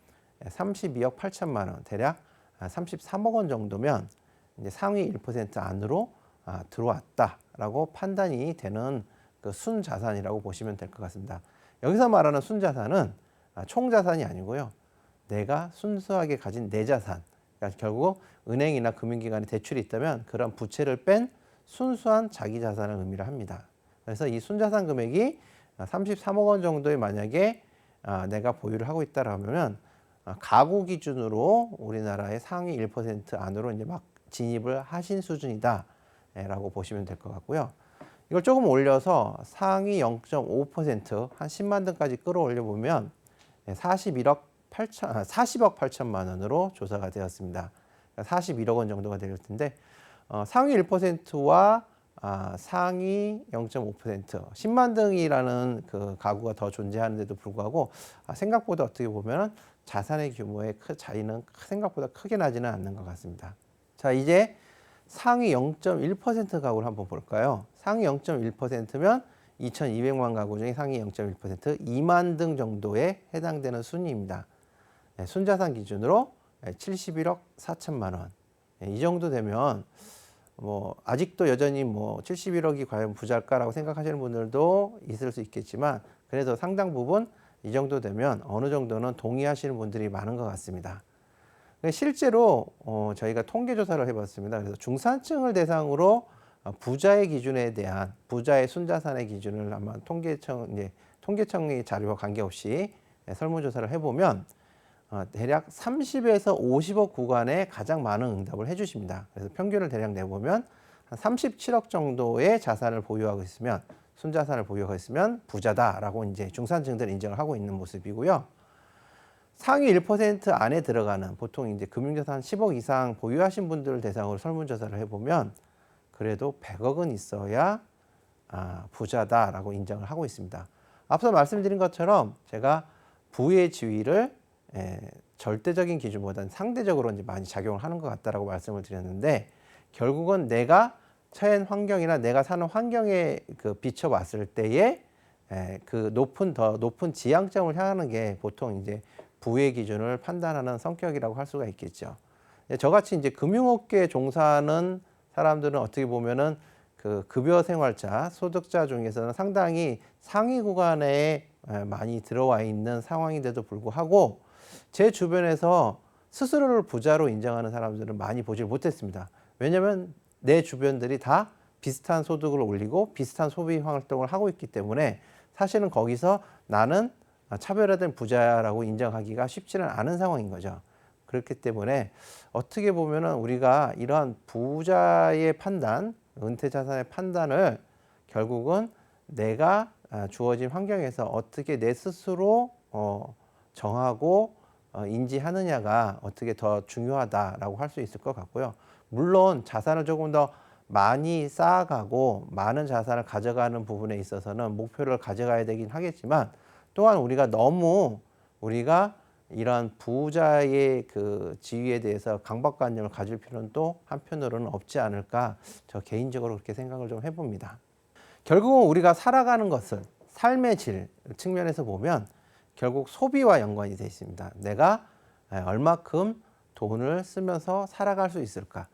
32억 8천만 원, 대략 33억 원 정도면 이제 상위 1% 안으로 들어왔다라고 판단이 되는 그 순자산이라고 보시면 될 것 같습니다. 여기서 말하는 순자산은 총자산이 아니고요. 내가 순수하게 가진 내 자산, 그러니까 결국 은행이나 금융기관에 대출이 있다면 그런 부채를 뺀 순수한 자기 자산을 의미를 합니다. 그래서 이 순자산 금액이 33억 원 정도에 만약에 내가 보유를 하고 있다라면 가구 기준으로 우리나라의 상위 1% 안으로 이제 막 진입을 하신 수준이다라고 보시면 될 것 같고요. 이걸 조금 올려서 상위 0.5%, 한 10만 등까지 끌어올려 보면 40억 8천만 원으로 조사가 되었습니다. 41억 원 정도가 될 텐데, 상위 1%와 상위 0.5%, 10만 등이라는 그 가구가 더 존재하는데도 불구하고 생각보다 어떻게 보면 자산의 규모의 차이는 생각보다 크게 나지는 않는 것 같습니다. 자, 이제 상위 0.1% 가구를 한번 볼까요? 상위 0.1%면 2,200만 가구 중에 상위 0.1%, 2만 등 정도에 해당되는 순위입니다. 순자산 기준으로 71억 4천만 원. 이 정도 되면 뭐 아직도 여전히 뭐 71억이 과연 부자일까라고 생각하시는 분들도 있을 수 있겠지만, 그래도 상당 부분 이 정도 되면 어느 정도는 동의하시는 분들이 많은 것 같습니다. 실제로 저희가 통계 조사를 해봤습니다. 그래서 중산층을 대상으로 부자의 기준에 대한 부자의 순자산의 기준을 한번 통계청의 자료와 관계없이 설문조사를 해보면 대략 30에서 50억 구간에 가장 많은 응답을 해주십니다. 그래서 평균을 대략 내보면 한 37억 정도의 자산을 보유하고 있으면, 순자산을 보유하고 있으면 부자다라고 이제 중산층들은 인정을 하고 있는 모습이고요. 상위 1% 안에 들어가는, 보통 이제 금융자산 10억 이상 보유하신 분들을 대상으로 설문조사를 해보면 그래도 100억은 있어야 부자다라고 인정을 하고 있습니다. 앞서 말씀드린 것처럼 제가 부의 지위를 절대적인 기준보다는 상대적으로 이제 많이 작용을 하는 것 같다라고 말씀을 드렸는데, 결국은 내가 처한 환경이나 내가 사는 환경에 비춰봤을 때에 더 높은 지향점을 향하는 게 보통 이제 부의 기준을 판단하는 성격이라고 할 수가 있겠죠. 저같이 이제 금융업계에 종사하는 사람들은 어떻게 보면은 그 급여 생활자, 소득자 중에서는 상당히 상위 구간에 많이 들어와 있는 상황인데도 불구하고 제 주변에서 스스로를 부자로 인정하는 사람들은 많이 보질 못했습니다. 왜냐하면 내 주변들이 다 비슷한 소득을 올리고 비슷한 소비 활동을 하고 있기 때문에 사실은 거기서 나는 차별화된 부자라고 인정하기가 쉽지는 않은 상황인 거죠. 그렇기 때문에 어떻게 보면은 우리가 이러한 부자의 판단, 은퇴 자산의 판단을 결국은 내가 주어진 환경에서 어떻게 내 스스로 정하고 인지하느냐가 어떻게 더 중요하다라고 할 수 있을 것 같고요. 물론 자산을 조금 더 많이 쌓아가고 많은 자산을 가져가는 부분에 있어서는 목표를 가져가야 되긴 하겠지만, 또한 우리가 이러한 부자의 그 지위에 대해서 강박관념을 가질 필요는 또 한편으로는 없지 않을까, 저 개인적으로 그렇게 생각을 좀 해봅니다. 결국은 우리가 살아가는 것은 삶의 질 측면에서 보면 결국 소비와 연관이 되어 있습니다. 내가 얼마큼 돈을 쓰면서 살아갈 수 있을까?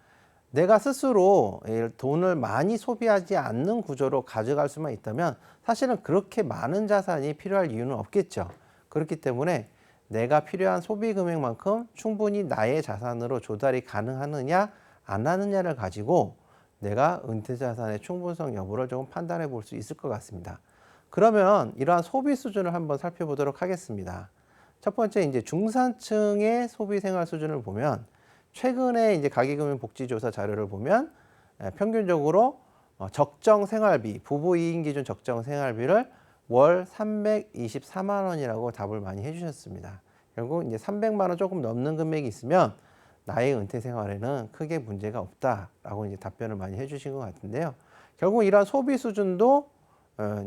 내가 스스로 돈을 많이 소비하지 않는 구조로 가져갈 수만 있다면 사실은 그렇게 많은 자산이 필요할 이유는 없겠죠. 그렇기 때문에 내가 필요한 소비 금액만큼 충분히 나의 자산으로 조달이 가능하느냐 안 하느냐를 가지고 내가 은퇴 자산의 충분성 여부를 조금 판단해 볼 수 있을 것 같습니다. 그러면 이러한 소비 수준을 한번 살펴보도록 하겠습니다. 첫 번째, 이제 중산층의 소비 생활 수준을 보면 최근에 이제 가계금융복지조사 자료를 보면 평균적으로 적정 생활비, 부부 2인 기준 적정 생활비를 월 324만 원이라고 답을 많이 해주셨습니다. 결국 이제 300만 원 조금 넘는 금액이 있으면 나의 은퇴 생활에는 크게 문제가 없다라고 이제 답변을 많이 해주신 것 같은데요. 결국 이러한 소비 수준도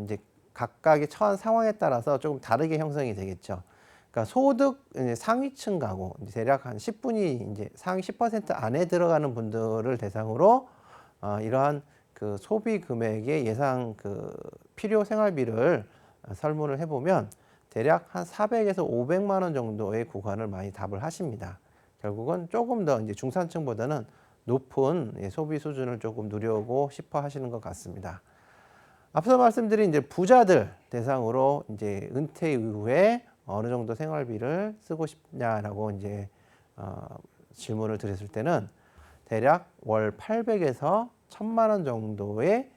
이제 각각의 처한 상황에 따라서 조금 다르게 형성이 되겠죠. 그러니까 소득 상위층 가구, 대략 한 10분이 이제 상위 10% 안에 들어가는 분들을 대상으로 이러한 그 소비 금액의 예상 그 필요 생활비를 설문을 해보면 대략 한 400에서 500만 원 정도의 구간을 많이 답을 하십니다. 결국은 조금 더 이제 중산층보다는 높은 소비 수준을 조금 누려고 싶어 하시는 것 같습니다. 앞서 말씀드린 이제 부자들 대상으로 이제 은퇴 이후에 어느 정도 생활비를 쓰고 싶냐라고 이제 질문을 드렸을 때는 대략 월 800에서 1000만 원 정도의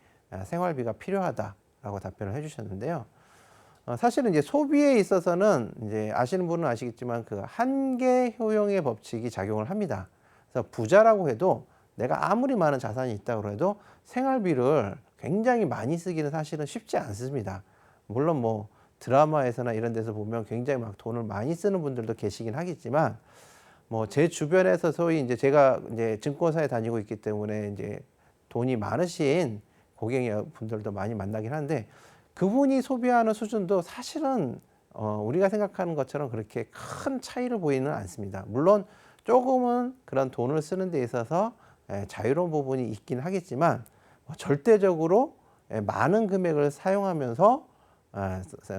생활비가 필요하다라고 답변을 해주셨는데요. 사실은 이제 소비에 있어서는 이제 아시는 분은 아시겠지만 그 한계 효용의 법칙이 작용을 합니다. 그래서 부자라고 해도 내가 아무리 많은 자산이 있다고 해도 생활비를 굉장히 많이 쓰기는 사실은 쉽지 않습니다. 물론 뭐 드라마에서나 이런 데서 보면 굉장히 막 돈을 많이 쓰는 분들도 계시긴 하겠지만, 뭐 제 주변에서 소위 이제 제가 이제 증권사에 다니고 있기 때문에 이제 돈이 많으신 고객분들도 많이 만나긴 하는데 그분이 소비하는 수준도 사실은 우리가 생각하는 것처럼 그렇게 큰 차이를 보이는 않습니다. 물론 조금은 그런 돈을 쓰는 데 있어서 자유로운 부분이 있긴 하겠지만 절대적으로 많은 금액을 사용하면서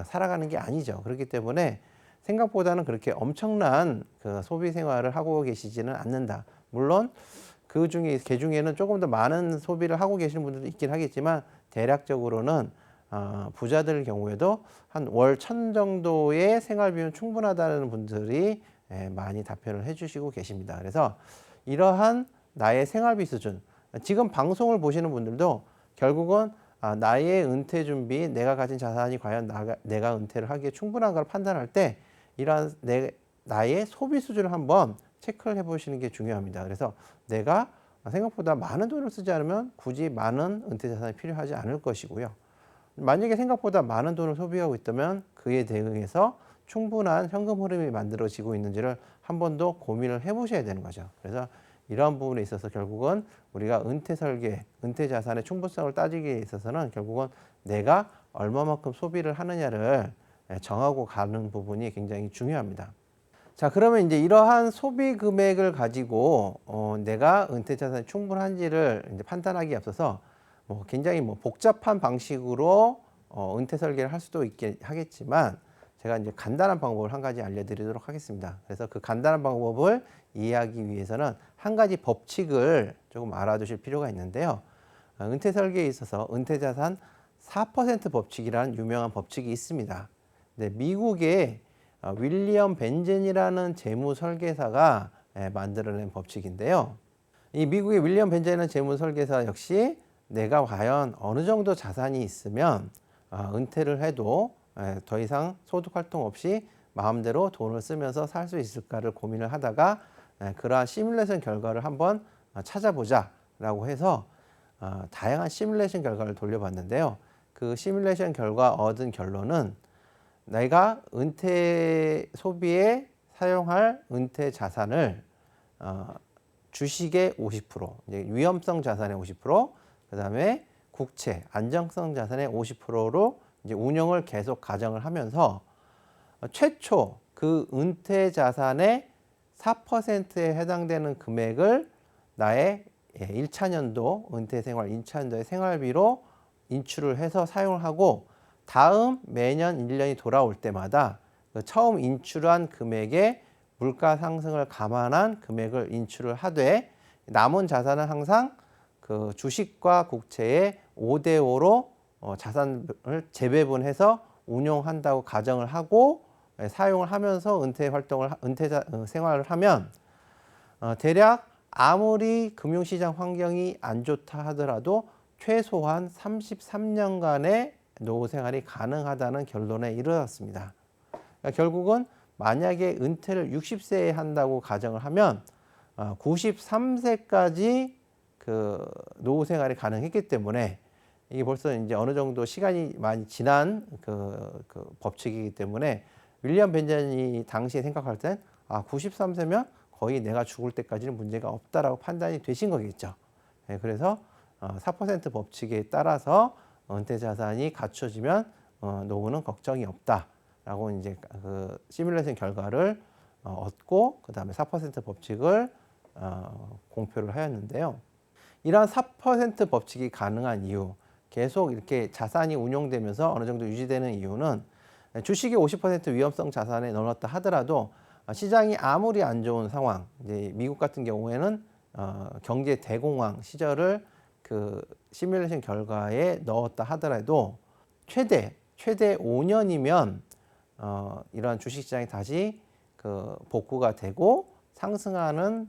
살아가는 게 아니죠. 그렇기 때문에 생각보다는 그렇게 엄청난 그 소비 생활을 하고 계시지는 않는다. 물론 그 중에는 조금 더 많은 소비를 하고 계시는 분들도 있긴 하겠지만 대략적으로는 부자들 경우에도 한 월 1,000 정도의 생활비는 충분하다는 분들이 많이 답변을 해주시고 계십니다. 그래서 이러한 나의 생활비 수준, 지금 방송을 보시는 분들도 결국은 나의 은퇴 준비, 내가 가진 자산이 과연 내가 은퇴를 하기에 충분한가를 판단할 때 이러한 나의 소비 수준을 한번 체크를 해보시는 게 중요합니다. 그래서 내가 생각보다 많은 돈을 쓰지 않으면 굳이 많은 은퇴 자산이 필요하지 않을 것이고요. 만약에 생각보다 많은 돈을 소비하고 있다면 그에 대응해서 충분한 현금 흐름이 만들어지고 있는지를 한 번 더 고민을 해보셔야 되는 거죠. 그래서 이러한 부분에 있어서 결국은 우리가 은퇴 설계, 은퇴 자산의 충분성을 따지기에 있어서는 결국은 내가 얼마만큼 소비를 하느냐를 정하고 가는 부분이 굉장히 중요합니다. 자, 그러면 이제 이러한 소비 금액을 가지고 내가 은퇴 자산이 충분한지를 이제 판단하기에 앞서서 굉장히 복잡한 방식으로 은퇴 설계를 할 수도 있게 하겠지만 제가 이제 간단한 방법을 한 가지 알려드리도록 하겠습니다. 그래서 그 간단한 방법을 이해하기 위해서는 한 가지 법칙을 조금 알아두실 필요가 있는데요. 은퇴 설계에 있어서 은퇴 자산 4% 법칙이라는 유명한 법칙이 있습니다. 네, 미국의 윌리엄 벤젠이라는 재무 설계사가 만들어낸 법칙인데요. 이 미국의 윌리엄 벤젠이라는 재무 설계사 역시 내가 과연 어느 정도 자산이 있으면 은퇴를 해도 더 이상 소득 활동 없이 마음대로 돈을 쓰면서 살 수 있을까를 고민을 하다가 그러한 시뮬레이션 결과를 한번 찾아보자 라고 해서 다양한 시뮬레이션 결과를 돌려봤는데요. 그 시뮬레이션 결과 얻은 결론은 내가 은퇴 소비에 사용할 은퇴 자산을 주식의 50%, 이제 위험성 자산의 50%, 그다음에 국채, 안정성 자산의 50%로 이제 운영을 계속 가정을 하면서 최초 그 은퇴 자산의 4%에 해당되는 금액을 나의 1차년도 은퇴 생활 1차년도의 생활비로 인출을 해서 사용을 하고 다음 매년 1년이 돌아올 때마다 그 처음 인출한 금액의 물가 상승을 감안한 금액을 인출을 하되 남은 자산은 항상 그 주식과 국채의 5대5로 자산을 재배분해서 운용한다고 가정을 하고 사용을 하면서 은퇴 생활을 하면 대략 아무리 금융시장 환경이 안 좋다 하더라도 최소한 33년간의 노후 생활이 가능하다는 결론에 이르렀습니다. 그러니까 결국은 만약에 은퇴를 60세에 한다고 가정을 하면 93세까지 그 노후 생활이 가능했기 때문에 이게 벌써 이제 어느 정도 시간이 많이 지난 그 법칙이기 때문에 윌리엄 벤젠이 당시에 생각할 땐 93세면 거의 내가 죽을 때까지는 문제가 없다라고 판단이 되신 거겠죠. 그래서 4% 법칙에 따라서 은퇴 자산이 갖춰지면 노후는 걱정이 없다라고 이제 그 시뮬레이션 결과를 얻고 그 다음에 4% 법칙을 공표를 하였는데요. 이러한 4% 법칙이 가능한 이유, 계속 이렇게 자산이 운용되면서 어느 정도 유지되는 이유는 주식의 50% 위험성 자산에 넣어놨다 하더라도 시장이 아무리 안 좋은 상황, 이제 미국 같은 경우에는 경제 대공황 시절을 그 시뮬레이션 결과에 넣었다 하더라도 최대 5년이면 이러한 주식시장이 다시 그 복구가 되고 상승하는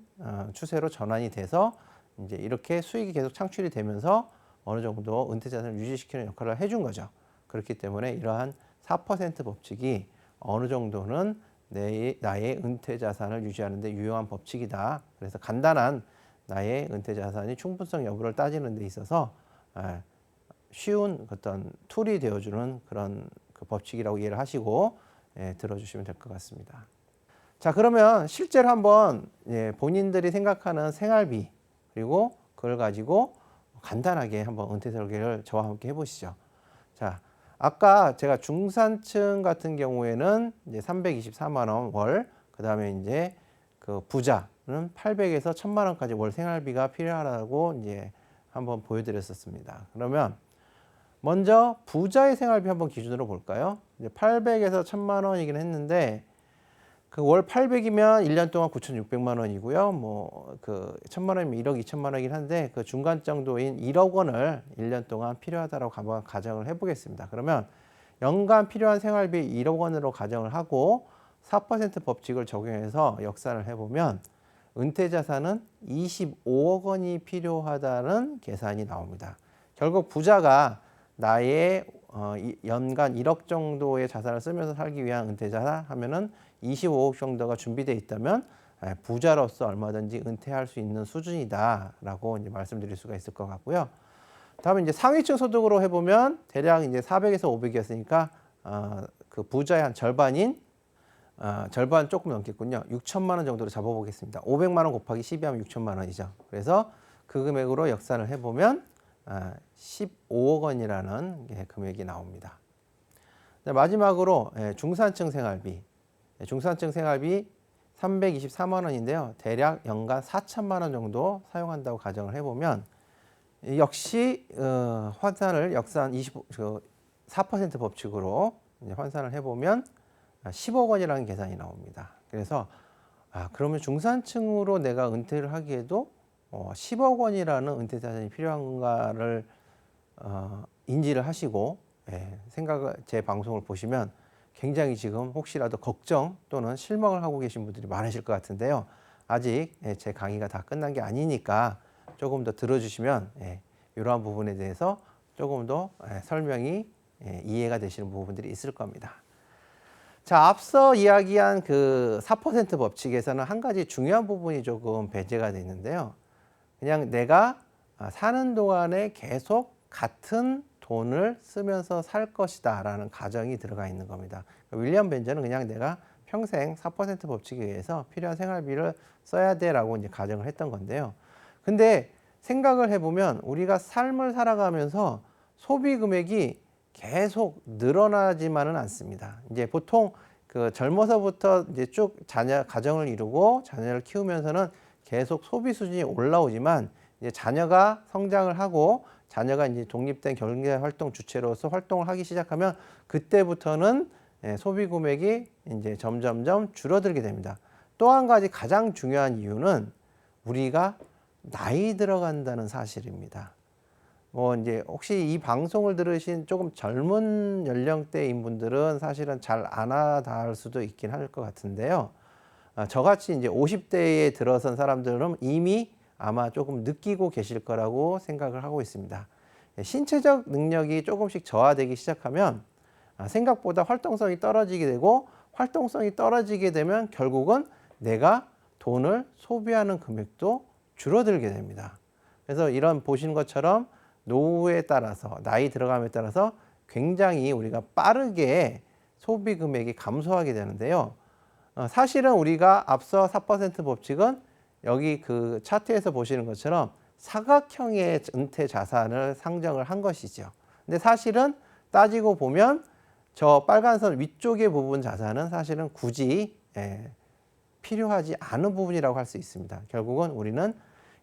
추세로 전환이 돼서 이제 이렇게 수익이 계속 창출이 되면서 어느 정도 은퇴 자산을 유지시키는 역할을 해준 거죠. 그렇기 때문에 이러한 4% 법칙이 어느 정도는 나의 은퇴 자산을 유지하는 데 유용한 법칙이다. 그래서 간단한 나의 은퇴 자산이 충분성 여부를 따지는 데 있어서 쉬운 어떤 툴이 되어주는 그런 그 법칙이라고 이해를 하시고 들어주시면 될 것 같습니다. 자, 그러면 실제로 한번 본인들이 생각하는 생활비 그리고 그걸 가지고 간단하게 한번 은퇴 설계를 저와 함께 해보시죠. 자, 아까 제가 중산층 같은 경우에는 이제 324만 원 월, 그 다음에 이제 그 부자는 800에서 1000만 원까지 월 생활비가 필요하다고 이제 한번 보여드렸었습니다. 그러면 먼저 부자의 생활비 한번 기준으로 볼까요? 이제 800에서 1000만 원이긴 했는데 그 월 800이면 1년 동안 9,600만 원이고요. 뭐 그 1000만 원이면 1억 2천만 원이긴 한데 그 중간 정도인 1억 원을 1년 동안 필요하다고 한번 가정을 해보겠습니다. 그러면 연간 필요한 생활비 1억 원으로 가정을 하고 4% 법칙을 적용해서 역산을 해보면 은퇴 자산은 25억 원이 필요하다는 계산이 나옵니다. 결국 부자가 나의 연간 1억 정도의 자산을 쓰면서 살기 위한 은퇴 자산 하면은 25억 정도가 준비되어 있다면 부자로서 얼마든지 은퇴할 수 있는 수준이다라고 이제 말씀드릴 수가 있을 것 같고요. 다음에 이제 상위층 소득으로 해보면 대략 이제 400에서 500이었으니까 그 부자의 한 절반인 절반 조금 넘겠군요. 6천만 원 정도로 잡아보겠습니다. 500만 원 곱하기 12하면 6천만 원이죠. 그래서 그 금액으로 역산을 해보면 15억 원이라는 금액이 나옵니다. 마지막으로 중산층 생활비. 중산층 생활비 324만 원인데요. 대략 연간 4천만 원 정도 사용한다고 가정을 해보면 역시 환산을 역산 4% 법칙으로 환산을 해보면 10억 원이라는 계산이 나옵니다. 그래서 그러면 중산층으로 내가 은퇴를 하기에도 10억 원이라는 은퇴 자산이 필요한가를 인지를 하시고 제 방송을 보시면 굉장히 지금 혹시라도 걱정 또는 실망을 하고 계신 분들이 많으실 것 같은데요. 아직 제 강의가 다 끝난 게 아니니까 조금 더 들어주시면 이러한 부분에 대해서 조금 더 설명이 이해가 되시는 부분들이 있을 겁니다. 자, 앞서 이야기한 그 4% 법칙에서는 한 가지 중요한 부분이 조금 배제가 되어 있는데요. 그냥 내가 사는 동안에 계속 같은 돈을 쓰면서 살 것이다 라는 가정이 들어가 있는 겁니다. 윌리엄 벤저는 그냥 내가 평생 4% 법칙에 의해서 필요한 생활비를 써야 돼 라고 이제 가정을 했던 건데요. 근데 생각을 해보면 우리가 삶을 살아가면서 소비 금액이 계속 늘어나지만은 않습니다. 이제 보통 그 젊어서부터 이제 쭉 가정을 이루고 자녀를 키우면서는 계속 소비 수준이 올라오지만 이제 자녀가 성장을 하고 자녀가 이제 독립된 경제 활동 주체로서 활동을 하기 시작하면 그때부터는 소비 금액이 이제 점점점 줄어들게 됩니다. 또 한 가지 가장 중요한 이유는 우리가 나이 들어간다는 사실입니다. 뭐 이제 혹시 이 방송을 들으신 조금 젊은 연령대인 분들은 사실은 잘 안 와닿을 수도 있긴 할 것 같은데요. 저같이 이제 50대에 들어선 사람들은 이미 아마 조금 느끼고 계실 거라고 생각을 하고 있습니다. 신체적 능력이 조금씩 저하되기 시작하면 생각보다 활동성이 떨어지게 되고 활동성이 떨어지게 되면 결국은 내가 돈을 소비하는 금액도 줄어들게 됩니다. 그래서 이런 보시는 것처럼 노후에 따라서 나이 들어감에 따라서 굉장히 우리가 빠르게 소비 금액이 감소하게 되는데요. 사실은 우리가 앞서 4% 법칙은 여기 그 차트에서 보시는 것처럼 사각형의 은퇴 자산을 상정을 한 것이죠. 근데 사실은 따지고 보면 저 빨간 선 위쪽의 부분 자산은 사실은 굳이 필요하지 않은 부분이라고 할 수 있습니다. 결국은 우리는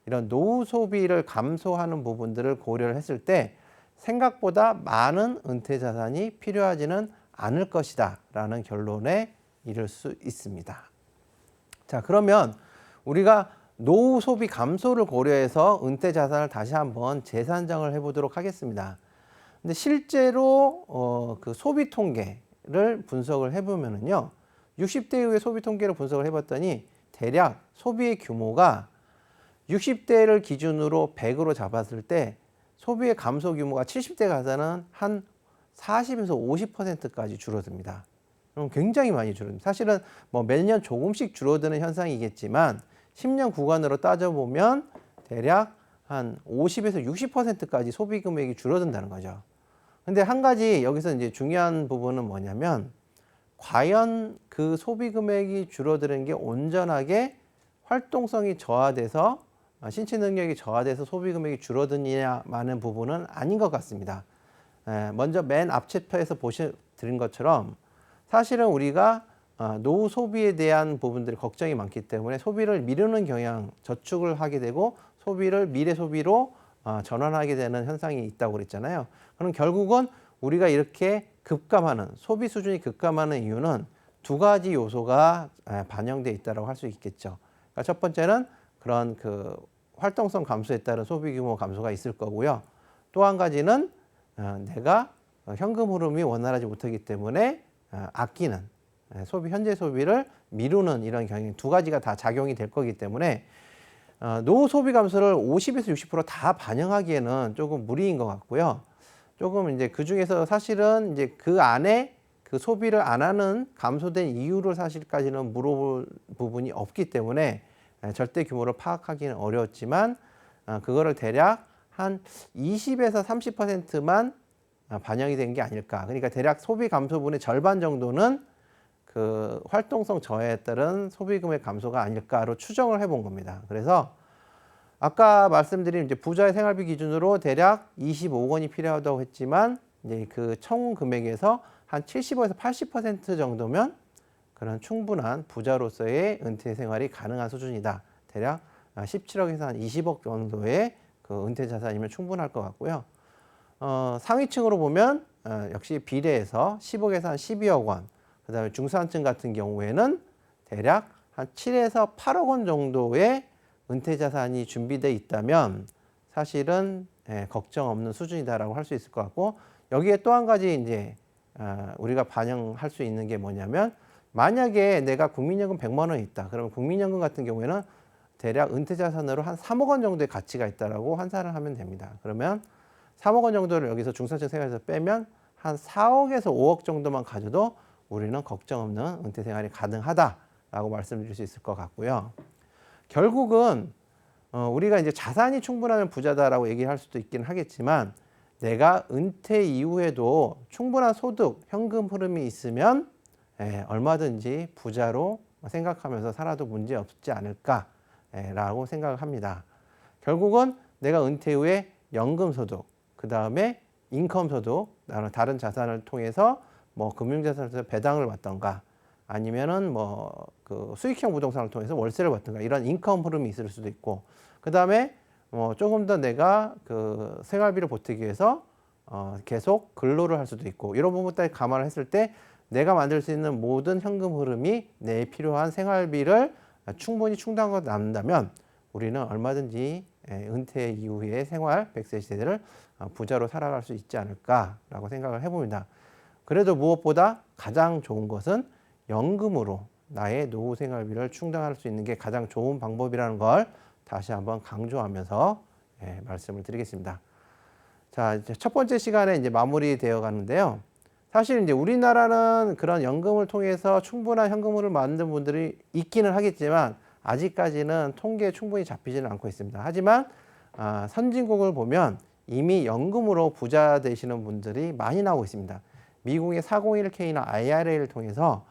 이런 노후 소비를 감소하는 부분들을 고려를 했을 때 생각보다 많은 은퇴 자산이 필요하지는 않을 것이다 라는 결론에 이를 수 있습니다. 자, 그러면 우리가 노후 소비 감소를 고려해서 은퇴 자산을 다시 한번 재산정을 해보도록 하겠습니다. 근데 실제로 그 소비 통계를 분석을 해보면은요, 60대 이후의 소비 통계를 분석을 해봤더니 대략 소비의 규모가 60대를 기준으로 100으로 잡았을 때 소비의 감소 규모가 70대 가서는 한 40에서 50%까지 줄어듭니다. 그럼 굉장히 많이 줄어듭니다. 사실은 뭐 매년 조금씩 줄어드는 현상이겠지만 10년 구간으로 따져보면 대략 한 50에서 60%까지 소비 금액이 줄어든다는 거죠. 근데 한 가지 여기서 이제 중요한 부분은 뭐냐면 과연 그 소비 금액이 줄어드는 게 온전하게 활동성이 저하돼서 신체 능력이 저하돼서 소비 금액이 줄어드냐마는 부분은 아닌 것 같습니다. 먼저 맨 앞 챕터에서 보셔드린 것처럼 사실은 우리가 노후 소비에 대한 부분들이 걱정이 많기 때문에 소비를 미루는 경향, 저축을 하게 되고 소비를 미래 소비로 전환하게 되는 현상이 있다고 그랬잖아요. 그럼 결국은 우리가 이렇게 급감하는, 소비 수준이 급감하는 이유는 두 가지 요소가 반영돼 있다고 할 수 있겠죠. 그러니까 첫 번째는 그런 그 활동성 감소에 따른 소비 규모 감소가 있을 거고요. 또 한 가지는 내가 현금 흐름이 원활하지 못하기 때문에 아끼는 소비, 현재 소비를 미루는 이런 경향, 두 가지가 다 작용이 될 거기 때문에 노후 소비 감소를 50에서 60%다 반영하기에는 조금 무리인 것 같고요. 조금 이제 그 중에서 사실은 이제 그 안에 그 소비를 안 하는 감소된 이유를 사실까지는 물어볼 부분이 없기 때문에 절대 규모를 파악하기는 어려웠지만 그거를 대략 한 20에서 30%만 반영이 된 게 아닐까. 그러니까 대략 소비 감소분의 절반 정도는 그 활동성 저하에 따른 소비 금액 감소가 아닐까로 추정을 해본 겁니다. 그래서 아까 말씀드린 이제 부자의 생활비 기준으로 대략 25억 원이 필요하다고 했지만 이제 그 청구 금액에서 한 70에서 80% 정도면 그런 충분한 부자로서의 은퇴 생활이 가능한 수준이다. 대략 17억에서 한 20억 정도의 그 은퇴 자산이면 충분할 것 같고요. 상위층으로 보면 역시 비례해서 10억에서 한 12억 원, 그다음에 중산층 같은 경우에는 대략 한 7에서 8억 원 정도의 은퇴 자산이 준비되어 있다면 사실은 걱정 없는 수준이다라고 할 수 있을 것 같고, 여기에 또 한 가지 이제 우리가 반영할 수 있는 게 뭐냐면, 만약에 내가 국민연금 100만 원이 있다. 그러면 국민연금 같은 경우에는 대략 은퇴 자산으로 한 3억 원 정도의 가치가 있다라고 환산을 하면 됩니다. 그러면 3억 원 정도를 여기서 중산층 생활에서 빼면 한 4억에서 5억 정도만 가져도 우리는 걱정 없는 은퇴 생활이 가능하다라고 말씀드릴 수 있을 것 같고요. 결국은 우리가 이제 자산이 충분하면 부자다라고 얘기할 수도 있긴 하겠지만, 내가 은퇴 이후에도 충분한 소득, 현금 흐름이 있으면 얼마든지 부자로 생각하면서 살아도 문제 없지 않을까라고 생각을 합니다. 결국은 내가 은퇴 후에 연금 소득, 그 다음에 인컴 소득, 다른 자산을 통해서 뭐 금융자산에서 배당을 받던가 아니면은 뭐 그 수익형 부동산을 통해서 월세를 받던가 이런 인컴 흐름이 있을 수도 있고, 그 다음에 뭐 조금 더 내가 그 생활비를 보태기 위해서 계속 근로를 할 수도 있고, 이런 부분까지 감안을 했을 때 내가 만들 수 있는 모든 현금 흐름이 내 필요한 생활비를 충분히 충당하고 남는다면 우리는 얼마든지 은퇴 이후의 생활 100세 시대를 부자로 살아갈 수 있지 않을까라고 생각을 해봅니다. 그래도 무엇보다 가장 좋은 것은 연금으로 나의 노후 생활비를 충당할 수 있는 게 가장 좋은 방법이라는 걸 다시 한번 강조하면서 말씀을 드리겠습니다. 자, 이제 첫 번째 시간에 이제 마무리되어 가는데요. 사실 이제 우리나라는 그런 연금을 통해서 충분한 현금을 만든 분들이 있기는 하겠지만 아직까지는 통계에 충분히 잡히지는 않고 있습니다. 하지만 선진국을 보면 이미 연금으로 부자 되시는 분들이 많이 나오고 있습니다. 미국의 401k나 IRA를 통해서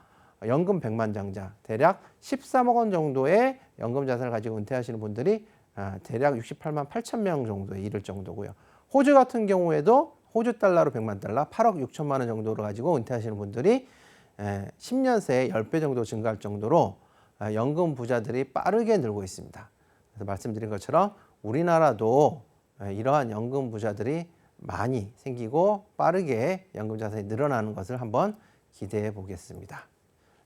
연금 100만 장자, 대략 13억 원 정도의 연금 자산을 가지고 은퇴하시는 분들이 대략 68만 8천 명 정도에 이를 정도고요. 호주 같은 경우에도 호주 달러로 100만 달러, 8억 6천만 원 정도로 가지고 은퇴하시는 분들이 10년 새에 10배 정도 증가할 정도로 연금 부자들이 빠르게 늘고 있습니다. 그래서 말씀드린 것처럼 우리나라도 이러한 연금 부자들이 많이 생기고 빠르게 연금 자산이 늘어나는 것을 한번 기대해 보겠습니다.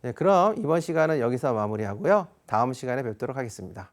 네, 그럼 이번 시간은 여기서 마무리하고요. 다음 시간에 뵙도록 하겠습니다.